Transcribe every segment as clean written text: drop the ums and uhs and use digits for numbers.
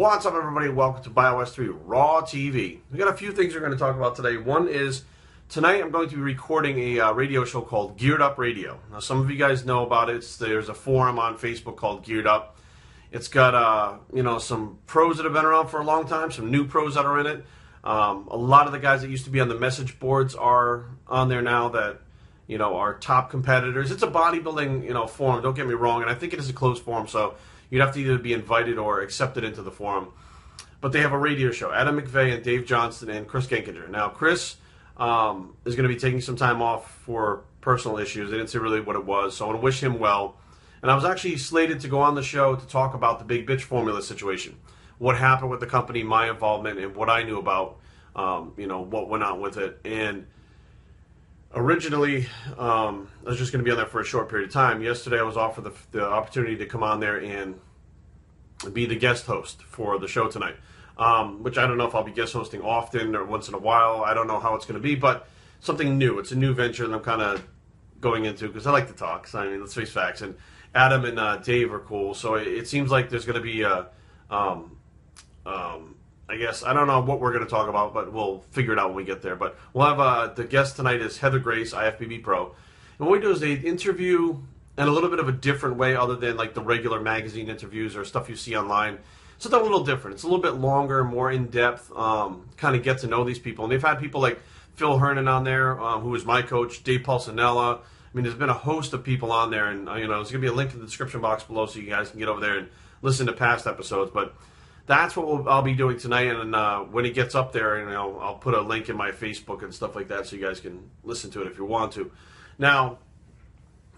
What's up, everybody? Welcome to Bios3 Raw TV. We got a few things we're going to talk about today. One is tonight I'm going to be recording a radio show called Geared Up Radio. Now, some of you guys know about it. There's a forum on Facebook called Geared Up. It's got some pros that have been around for a long time, some new pros that are in it. A lot of the guys that used to be on the message boards are on there now that are top competitors. It's a bodybuilding forum. Don't get me wrong, and I think it is a closed forum, so you'd have to either be invited or accepted into the forum. But they have a radio show. Adam McVeigh and Dave Johnston and Chris Genkinger. Now, Chris is going to be taking some time off for personal issues. They didn't say really what it was, so I want to wish him well. And I was actually slated to go on the show to talk about the Big Bitch formula situation. What happened with the company, my involvement, and what I knew about, what went on with it. And originally, I was just going to be on there for a short period of time. Yesterday, I was offered the opportunity to come on there and be the guest host for the show tonight, which I don't know if I'll be guest hosting often or once in a while. I don't know how it's going to be, but something new. It's a new venture that I'm kind of going into because I like to talk. So, I mean, let's face facts. And Adam and Dave are cool, so it seems like there's going to be I guess, I don't know what we're going to talk about, but we'll figure it out when we get there. But we'll have, the guest tonight is Heather Grace, IFBB Pro. And what we do is they interview in a little bit of a different way other than like the regular magazine interviews or stuff you see online. Something a little different. It's a little bit longer, more in-depth, kind of get to know these people. And they've had people like Phil Hernan on there, who is my coach, Dave Pulcinella. I mean, there's been a host of people on there, and there's going to be a link in the description box below so you guys can get over there and listen to past episodes. But that's what I'll be doing tonight, and when he gets up there, I'll put a link in my Facebook and stuff like that so you guys can listen to it if you want to. Now,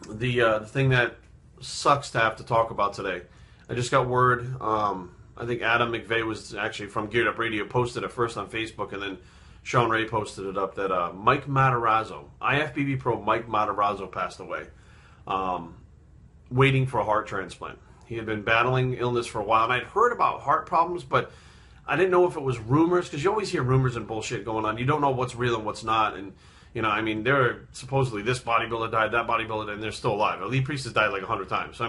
the thing that sucks to have to talk about today, I just got word, I think Adam McVeigh was actually from Geared Up Radio, posted it first on Facebook, and then Sean Ray posted it up that Mike Matarazzo, IFBB Pro Mike Matarazzo passed away, waiting for a heart transplant. He had been battling illness for a while, and I'd heard about heart problems, but I didn't know if it was rumors, because you always hear rumors and bullshit going on. You don't know what's real and what's not, and, they're supposedly this bodybuilder died, that bodybuilder, and they're still alive. Elite Priest has died like 100 times. So,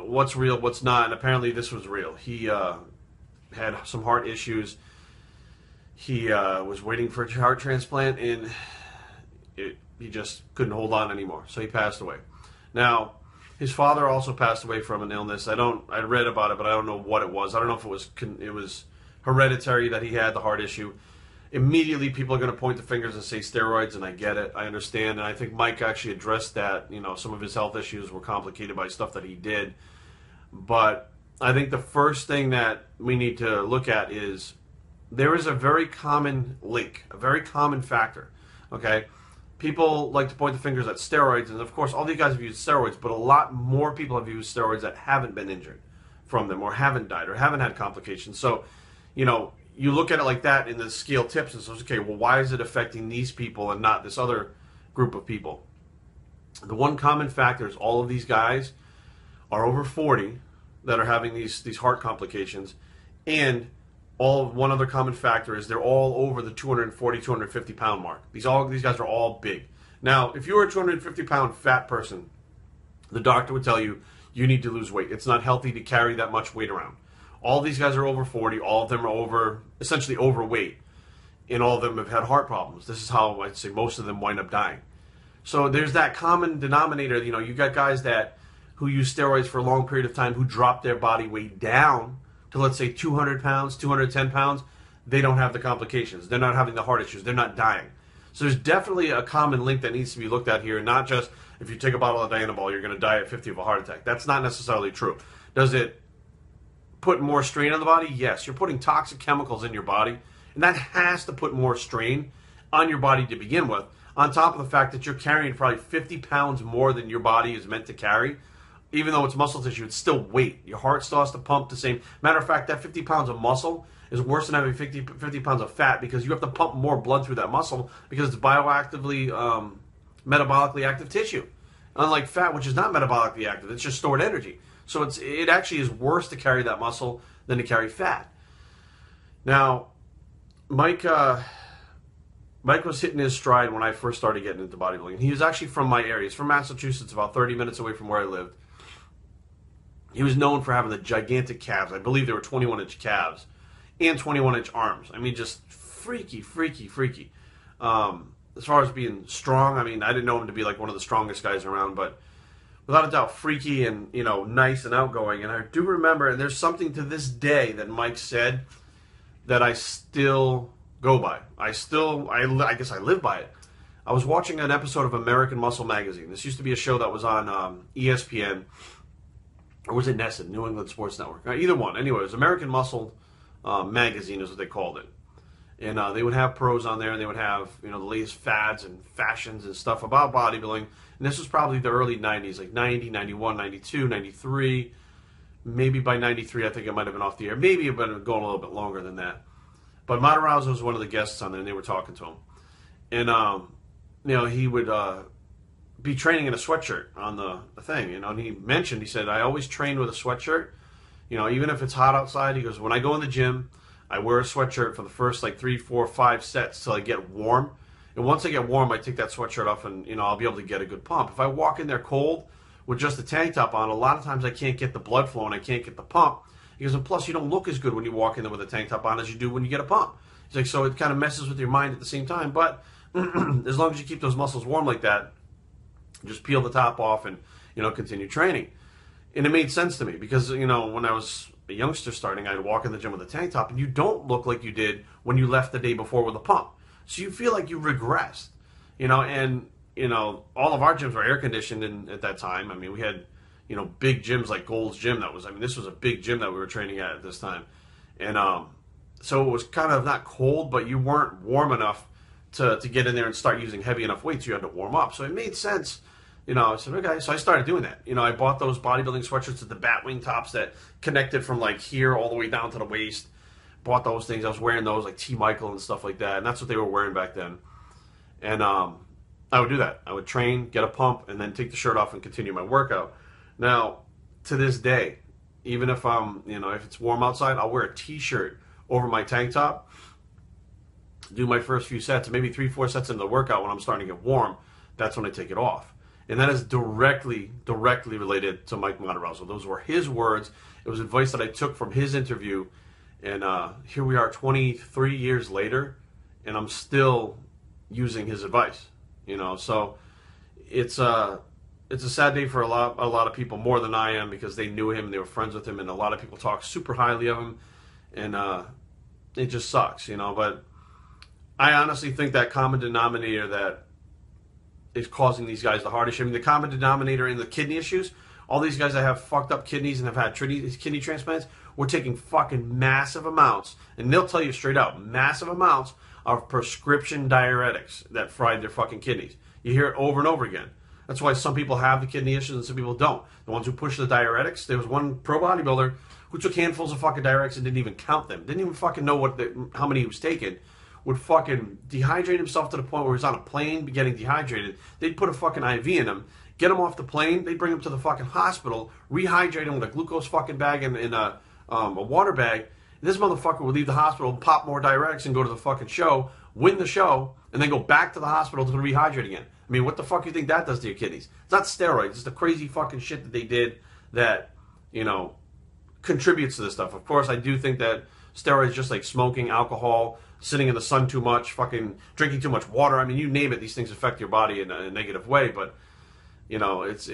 what's real, what's not, and apparently this was real. He had some heart issues. He was waiting for a heart transplant, and he just couldn't hold on anymore, so he passed away. Now, his father also passed away from an illness. I read about it, but I don't know what it was. I don't know if it was hereditary that he had the heart issue. Immediately, people are going to point the fingers and say steroids, and I get it. I understand, and I think Mike actually addressed that. Some of his health issues were complicated by stuff that he did. But I think the first thing that we need to look at is there is a very common link, a very common factor, okay? People like to point the fingers at steroids, and of course, all these guys have used steroids, but a lot more people have used steroids that haven't been injured from them, or haven't died, or haven't had complications. So, you look at it like that, and the scale tips, and says, okay, well, why is it affecting these people and not this other group of people? The one common factor is all of these guys are over 40 that are having these heart complications, and one other common factor is they're all over the 240, 250 pound mark. These guys are all big. Now, if you're a 250 pound fat person, the doctor would tell you you need to lose weight. It's not healthy to carry that much weight around. All these guys are over 40. All of them are essentially overweight, and all of them have had heart problems. This is how I'd say most of them wind up dying. So there's that common denominator. You got guys who use steroids for a long period of time who drop their body weight down to, let's say, 200 pounds, 210 pounds, they don't have the complications. They're not having the heart issues. They're not dying. So there's definitely a common link that needs to be looked at here, not just if you take a bottle of Dianabol, you're going to die at 50 of a heart attack. That's not necessarily true. Does it put more strain on the body? Yes. You're putting toxic chemicals in your body, and that has to put more strain on your body to begin with, on top of the fact that you're carrying probably 50 pounds more than your body is meant to carry. Even though it's muscle tissue, it's still weight. Your heart still has to pump the same. Matter of fact, that 50 pounds of muscle is worse than having 50 pounds of fat, because you have to pump more blood through that muscle because it's bioactively, metabolically active tissue. Unlike fat, which is not metabolically active, it's just stored energy. So it actually is worse to carry that muscle than to carry fat. Now, Mike was hitting his stride when I first started getting into bodybuilding. He was actually from my area. He's from Massachusetts, about 30 minutes away from where I lived. He was known for having the gigantic calves. I believe they were 21-inch calves and 21-inch arms. I mean, just freaky, freaky, freaky. As far as being strong, I mean, I didn't know him to be like one of the strongest guys around, but without a doubt, freaky and, you know, nice and outgoing. And I do remember, and there's something to this day that Mike said that I still go by. I guess I live by it. I was watching an episode of American Muscle Magazine. This used to be a show that was on ESPN, or was it NESN, New England Sports Network? Either one. Anyway, it was American Muscle Magazine is what they called it. And they would have pros on there, and they would have, you know, the latest fads and fashions and stuff about bodybuilding. And this was probably the early 90s, like 90, 91, 92, 93. Maybe by 93, I think it might have been off the air. Maybe it would have been going a little bit longer than that. But Matarazzo was one of the guests on there, and they were talking to him. And, you know, he would be training in a sweatshirt on the thing, you know. And he mentioned, he said, I always train with a sweatshirt. You know, even if it's hot outside, he goes, when I go in the gym, I wear a sweatshirt for the first like 3, 4, 5 sets till I get warm. And once I get warm, I take that sweatshirt off and, you know, I'll be able to get a good pump. If I walk in there cold with just a tank top on, a lot of times I can't get the blood flow and I can't get the pump. He goes, and plus you don't look as good when you walk in there with a tank top on as you do when you get a pump. He's like, so it kind of messes with your mind at the same time. But as long as you keep those muscles warm like that, just peel the top off and, you know, continue training. And it made sense to me because, you know, when I was a youngster starting, I'd walk in the gym with a tank top, and you don't look like you did when you left the day before with a pump. So you feel like you regressed, you know, and, you know, all of our gyms were air conditioned at that time. I mean, we had, you know, big gyms like Gold's Gym. This was a big gym that we were training at this time. And so it was kind of not cold, but you weren't warm enough to get in there and start using heavy enough weights. You had to warm up. So it made sense. You know, I said, okay, so I started doing that. You know, I bought those bodybuilding sweatshirts with the Batwing tops that connected from like here all the way down to the waist. Bought those things. I was wearing those like T. Michael and stuff like that. And that's what they were wearing back then. And I would do that. I would train, get a pump, and then take the shirt off and continue my workout. Now, to this day, even if you know, if it's warm outside, I'll wear a T-shirt over my tank top, do my first few sets, and maybe 3, 4 sets into the workout when I'm starting to get warm. That's when I take it off. And that is directly related to Mike Matarazzo. Those were his words. It was advice that I took from his interview. And here we are 23 years later, and I'm still using his advice. You know, so it's a sad day for a lot of people, more than I am, because they knew him and they were friends with him, and a lot of people talk super highly of him, and it just sucks, you know. But I honestly think that common denominator that is causing these guys the heart issue. I mean, the common denominator in the kidney issues, all these guys that have fucked up kidneys and have had kidney transplants, we're taking fucking massive amounts, and they'll tell you straight out, massive amounts of prescription diuretics that fried their fucking kidneys. You hear it over and over again. That's why some people have the kidney issues and some people don't. The ones who push the diuretics, there was one pro bodybuilder who took handfuls of fucking diuretics and didn't even count them. Didn't even fucking know how many he was taking. Would fucking dehydrate himself to the point where he was on a plane getting dehydrated. They'd put a fucking IV in him, get him off the plane, they'd bring him to the fucking hospital, rehydrate him with a glucose fucking bag and a water bag. And this motherfucker would leave the hospital, pop more diuretics and go to the fucking show, win the show, and then go back to the hospital to rehydrate again. I mean, what the fuck do you think that does to your kidneys? It's not steroids. It's the crazy fucking shit that they did that, you know, contributes to this stuff. Of course, I do think that steroids, just like smoking, alcohol, sitting in the sun too much, fucking drinking too much water. I mean, you name it, these things affect your body in a negative way. But, you know, it's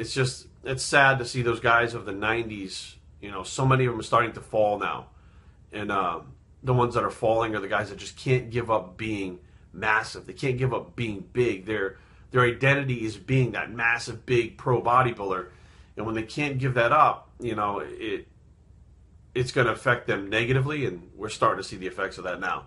sad to see those guys of the 90s, you know, so many of them are starting to fall now. And the ones that are falling are the guys that just can't give up being massive. They can't give up being big. Their identity is being that massive, big pro bodybuilder. And when they can't give that up, you know, it's going to affect them negatively, and we're starting to see the effects of that now.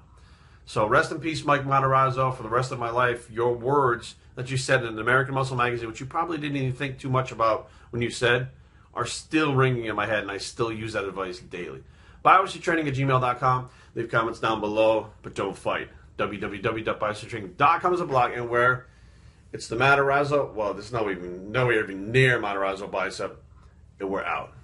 So rest in peace, Mike Matarazzo. For the rest of my life, your words that you said in an American Muscle magazine, which you probably didn't even think too much about when you said, are still ringing in my head, and I still use that advice daily. BioStraining@gmail.com. Leave comments down below, but don't fight. www.biostraining.com is a blog, and where it's the Matarazzo. Well, there's nowhere even near Matarazzo bicep, and we're out.